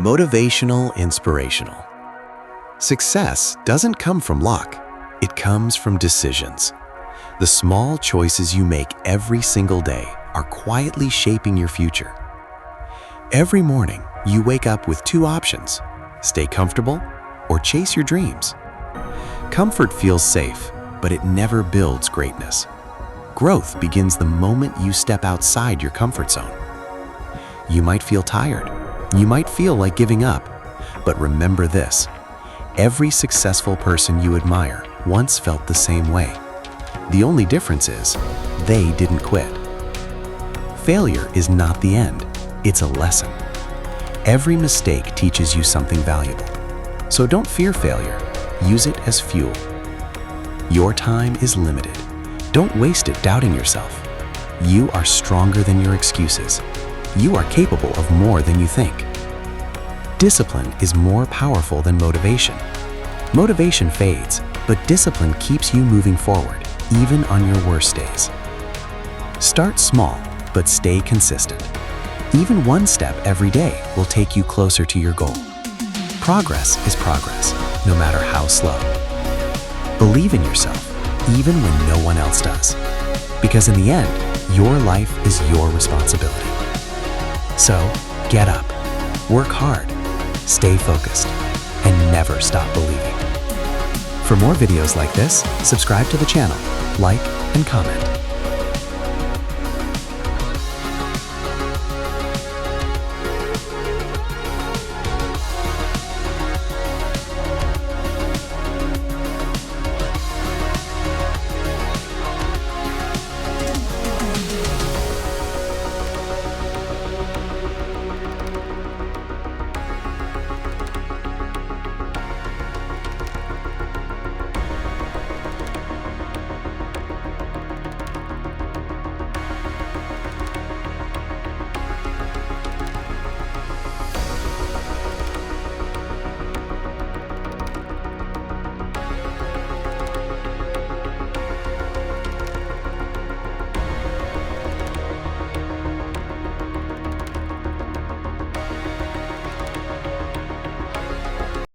Motivational inspirational. Success doesn't come from luck. It comes from decisions. The small choices you make every single day are quietly shaping your future. Every morning, you wake up with two options: stay comfortable or chase your dreams. Comfort feels safe, but it never builds greatness. Growth begins the moment you step outside your comfort zone. You might feel tired. You might feel like giving up. But remember this: every successful person you admire once felt the same way. The only difference is they didn't quit. Failure is not the end. It's a lesson. Every mistake teaches you something valuable. So don't fear failure. Use it as fuel. Your time is limited. Don't waste it doubting yourself. You are stronger than your excuses. You are capable of more than you think. Discipline is more powerful than motivation. Motivation fades, but discipline keeps you moving forward, even on your worst days. Start small, but stay consistent. Even one step every day will take you closer to your goal. Progress is progress, no matter how slow. Believe in yourself, even when no one else does. Because in the end, your life is your responsibility. So, get up, work hard, stay focused, and never stop believing. For more videos like this, subscribe to the channel, like, and comment.